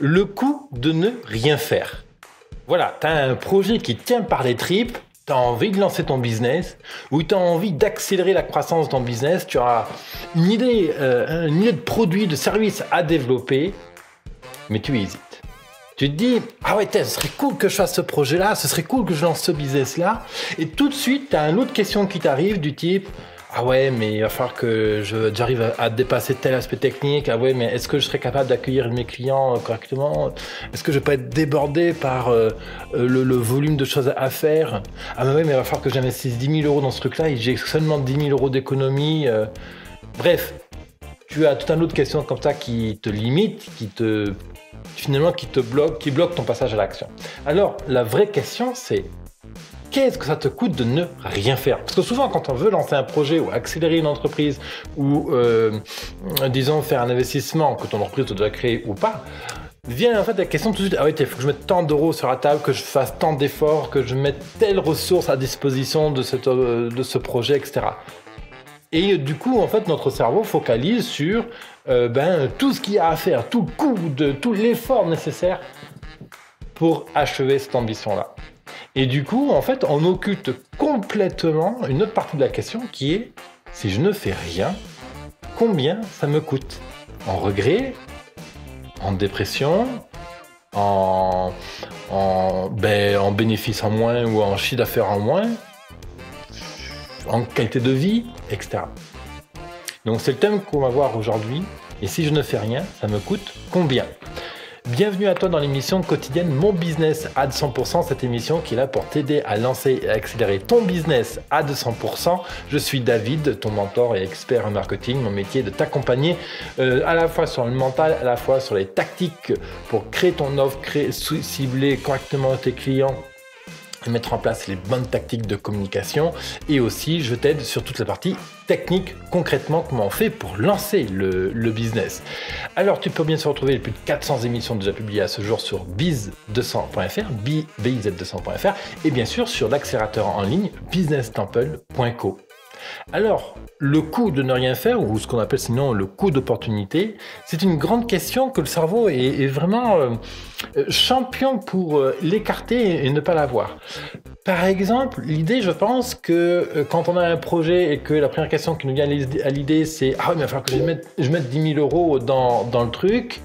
Le coût de ne rien faire. Voilà, tu as un projet qui tient par les tripes, tu as envie de lancer ton business, ou tu as envie d'accélérer la croissance de ton business, tu as une idée de produit, de service à développer, mais tu hésites. Tu te dis, ah ouais, ce serait cool que je fasse ce projet-là, ce serait cool que je lance ce business-là, et tout de suite, tu as une autre question qui t'arrive du type, ah ouais, mais il va falloir que j'arrive à dépasser tel aspect technique. Ah ouais, mais est-ce que je serai capable d'accueillir mes clients correctement? Est-ce que je vais pas être débordé par le volume de choses à faire? Ah mais ouais, mais il va falloir que j'investisse 10 000 euros dans ce truc-là et j'ai seulement 10 000 euros d'économie. Bref, tu as tout un lot de questions comme ça qui te limitent, qui te bloquent, qui bloquent ton passage à l'action. Alors, la vraie question, c'est qu'est-ce que ça te coûte de ne rien faire? Parce que souvent, quand on veut lancer un projet ou accélérer une entreprise ou, disons, faire un investissement que ton entreprise doit déjà créer ou pas, vient en fait la question tout de suite, ah oui, il faut que je mette tant d'euros sur la table, que je fasse tant d'efforts, que je mette telle ressource à disposition de ce projet, etc. Et du coup, en fait, notre cerveau focalise sur tout ce qu'il y a à faire, tout le coût, tout l'effort nécessaire pour achever cette ambition-là. Et du coup, en fait, on occulte complètement une autre partie de la question qui est, si je ne fais rien, combien ça me coûte? En regret, en dépression, en bénéfice en moins ou en chiffre d'affaires en moins, en qualité de vie, etc. Donc c'est le thème qu'on va voir aujourd'hui. Et si je ne fais rien, ça me coûte combien? Bienvenue à toi dans l'émission quotidienne Mon Business à 200%, cette émission qui est là pour t'aider à lancer et à accélérer ton business à 200%. Je suis David, ton mentor et expert en marketing. Mon métier est de t'accompagner à la fois sur le mental, à la fois sur les tactiques pour créer ton offre, cibler correctement tes clients et mettre en place les bonnes tactiques de communication. Et aussi, je t'aide sur toute la partie technique, concrètement, comment on fait pour lancer le business. Alors, tu peux bien sûr retrouver les plus de 400 émissions déjà publiées à ce jour sur biz200.fr, biz200.fr, et bien sûr sur l'accélérateur en ligne businesstemple.co. Alors, le coût de ne rien faire, ou ce qu'on appelle sinon le coût d'opportunité, c'est une grande question que le cerveau est vraiment champion pour l'écarter et ne pas l'avoir. Par exemple, l'idée, je pense que quand on a un projet et que la première question qui nous vient à l'idée, c'est « Ah oui, mais il va falloir que je mette 10 000 euros dans le truc »,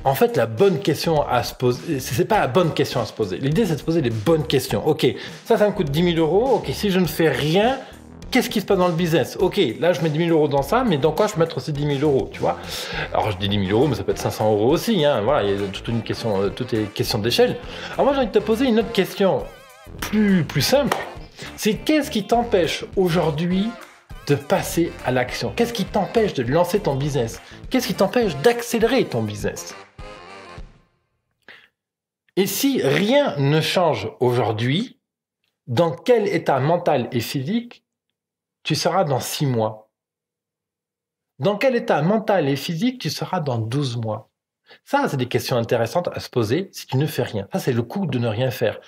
en fait, la bonne question à se poser, c'est pas la bonne question à se poser. L'idée, c'est de se poser les bonnes questions. Ok, ça me coûte 10 000 euros. Ok, si je ne fais rien, qu'est-ce qui se passe dans le business? Ok, là, je mets 10 000 euros dans ça, mais dans quoi je peux mettre aussi 10 000 euros, tu vois? Alors, je dis 10 000 euros, mais ça peut être 500 euros aussi, hein. Voilà, il y a toute est question d'échelle. Alors, moi, j'ai envie de te poser une autre question plus simple. C'est qu'est-ce qui t'empêche aujourd'hui de passer à l'action? Qu'est-ce qui t'empêche de lancer ton business? Qu'est-ce qui t'empêche d'accélérer ton business? Et si rien ne change aujourd'hui, dans quel état mental et physique tu seras dans 6 mois? Dans quel état mental et physique tu seras dans 12 mois? Ça, c'est des questions intéressantes à se poser si tu ne fais rien. Ça, c'est le coût de ne rien faire.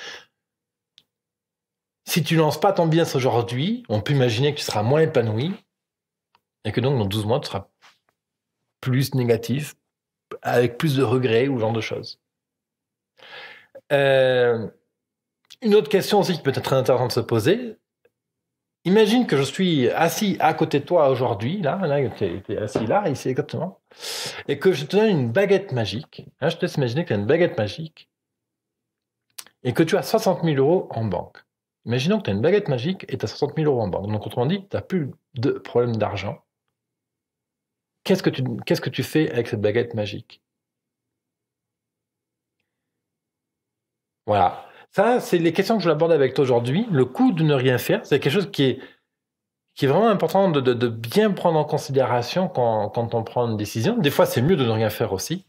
Si tu lances pas ton business aujourd'hui, on peut imaginer que tu seras moins épanoui et que donc dans 12 mois, tu seras plus négatif, avec plus de regrets ou ce genre de choses. Une autre question aussi qui peut être très intéressante de se poser. Imagine que je suis assis à côté de toi aujourd'hui, là tu es assis là, ici exactement, et que je te donne une baguette magique. Hein, je te laisse imaginer que tu as une baguette magique et que tu as 60 000 euros en banque. Imaginons que tu as une baguette magique et tu as 60 000 euros en banque. Donc, autrement dit, tu n'as plus de problème d'argent. Qu'est-ce que tu fais avec cette baguette magique? Voilà. Ça, c'est les questions que je vais aborder avec toi aujourd'hui. Le coût de ne rien faire, c'est quelque chose qui est vraiment important de bien prendre en considération quand on prend une décision. Des fois, c'est mieux de ne rien faire aussi.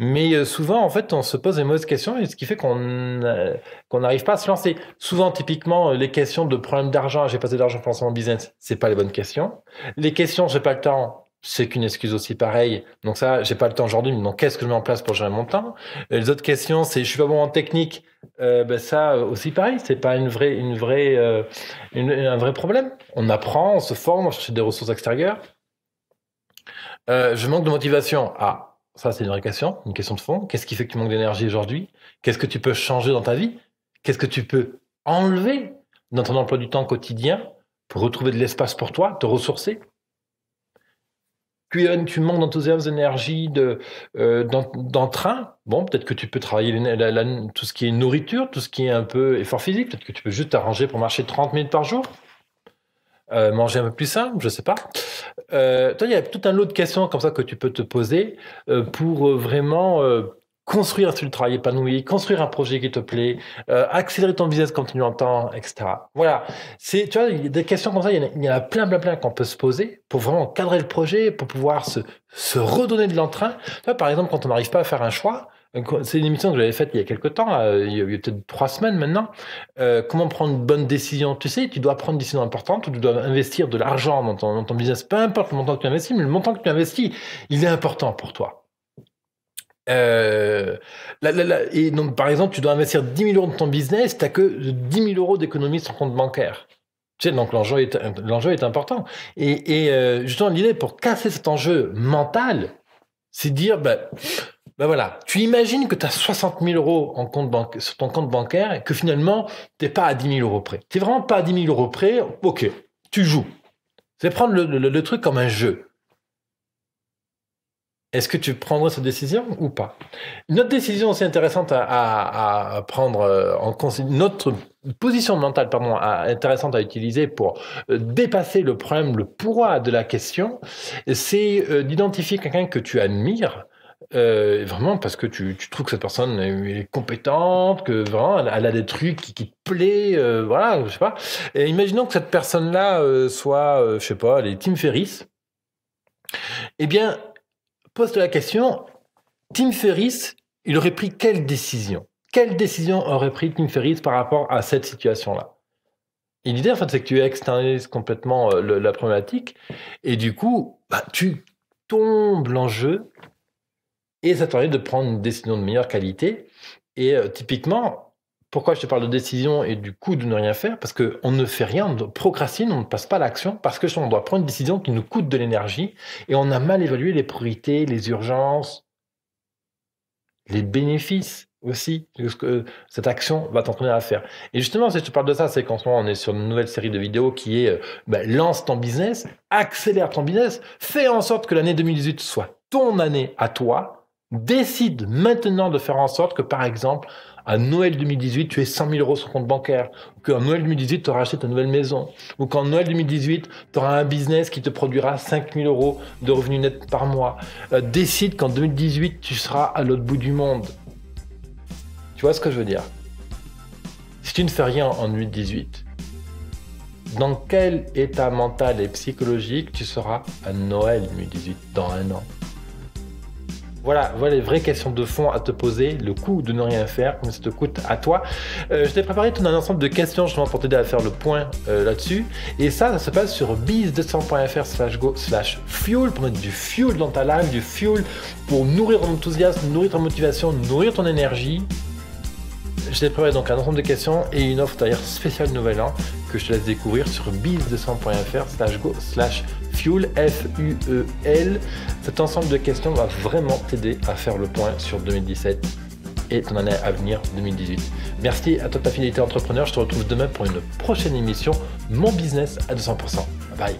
Mais souvent, en fait, on se pose des mauvaises questions et ce qui fait qu'on n'arrive pas à se lancer. Souvent, typiquement, les questions de problème d'argent, j'ai pas assez d'argent pour lancer mon business, c'est pas les bonnes questions. Les questions, j'ai pas le temps, c'est qu'une excuse aussi pareille. Donc ça, j'ai pas le temps aujourd'hui, donc qu'est-ce que je mets en place pour gérer mon temps? Les autres questions, c'est je suis pas bon en technique. Ça aussi pareil, c'est pas un vrai problème. On apprend, on se forme, on cherche des ressources extérieures. Je manque de motivation. Ah, Ça, c'est une question de fond. Qu'est-ce qui fait que tu manques d'énergie aujourd'hui? Qu'est-ce que tu peux changer dans ta vie? Qu'est-ce que tu peux enlever dans ton emploi du temps quotidien pour retrouver de l'espace pour toi, te ressourcer? Tu manques d'enthousiasme, d'énergie, d'entrain. Bon, peut-être que tu peux travailler tout ce qui est nourriture, tout ce qui est un peu effort physique. Peut-être que tu peux juste t'arranger pour marcher 30 minutes par jour. Manger un peu plus simple, je sais pas. Toi, il y a tout un lot de questions comme ça que tu peux te poser pour vraiment construire un style de travail épanoui, construire un projet qui te plaît, accélérer ton business comme tu l'entends, etc. Voilà. Tu vois, il y a des questions comme ça, il y en a plein qu'on peut se poser pour vraiment cadrer le projet, pour pouvoir se redonner de l'entrain. Tu vois, par exemple, quand on n'arrive pas à faire un choix, c'est une émission que j'avais faite il y a quelques temps, il y a peut-être 3 semaines maintenant. Comment prendre une bonne décision? Tu sais, tu dois prendre une décision importante, ou tu dois investir de l'argent dans ton business, peu importe le montant que tu investis, mais le montant que tu investis, il est important pour toi. Et donc, par exemple, tu dois investir 10 000 euros dans ton business, tu n'as que 10 000 euros d'économie sur ton compte bancaire. Tu sais, donc l'enjeu est important. Et justement, l'idée pour casser cet enjeu mental, c'est de dire, ben voilà, tu imagines que tu as 60 000 euros sur ton compte bancaire et que finalement, tu n'es pas à 10 000 euros près. Tu n'es vraiment pas à 10 000 euros près, ok, tu joues. C'est prendre le truc comme un jeu. Est-ce que tu prendrais cette décision ou pas? Une autre décision aussi intéressante à prendre en considération, une autre position mentale intéressante à utiliser pour dépasser le problème, le pourquoi de la question, c'est d'identifier quelqu'un que tu admires. Vraiment parce que tu trouves que cette personne est compétente, que vraiment elle a des trucs qui te plaisent, voilà, je sais pas. Et imaginons que cette personne-là soit, je sais pas, les Tim Ferriss. Eh bien, pose-toi la question, Tim Ferriss, il aurait pris quelle décision? Quelle décision aurait pris Tim Ferriss par rapport à cette situation-là? Et l'idée, en fait, c'est que tu externalises complètement la problématique, et du coup, tu tombes l'enjeu, et ça te permet de prendre une décision de meilleure qualité. Et typiquement, pourquoi je te parle de décision et du coup de ne rien faire? Parce qu'on ne fait rien, on procrastine, on ne passe pas à l'action, parce que on doit prendre une décision qui nous coûte de l'énergie, et on a mal évalué les priorités, les urgences, les bénéfices aussi, ce que cette action va t'entraîner à faire. Et justement, si je te parle de ça, c'est qu'en ce moment, on est sur une nouvelle série de vidéos qui est lance ton business, accélère ton business, fais en sorte que l'année 2018 soit ton année à toi. Décide maintenant de faire en sorte que, par exemple, à Noël 2018, tu aies 100 000 euros sur ton compte bancaire, ou qu'en Noël 2018, tu auras acheté ta nouvelle maison, ou qu'en Noël 2018, tu auras un business qui te produira 5 000 euros de revenus nets par mois. Décide qu'en 2018, tu seras à l'autre bout du monde. Tu vois ce que je veux dire? Si tu ne fais rien en 2018, dans quel état mental et psychologique tu seras à Noël 2018, dans 1 an? Voilà les vraies questions de fond à te poser, le coût de ne rien faire, combien ça te coûte à toi. Je t'ai préparé tout un ensemble de questions justement pour t'aider à faire le point là-dessus. Et ça se passe sur biz200.fr/go/fuel pour mettre du fuel dans ta life, du fuel pour nourrir ton enthousiasme, nourrir ta motivation, nourrir ton énergie. Je t'ai préparé donc un ensemble de questions et une offre d'ailleurs spéciale Nouvel An que je te laisse découvrir sur biz200.fr/go/fuel, F-U-E-L. Cet ensemble de questions va vraiment t'aider à faire le point sur 2017 et ton année à venir 2018. Merci à toi ta fidélité entrepreneur. Je te retrouve demain pour une prochaine émission, Mon Business à 200%. Bye.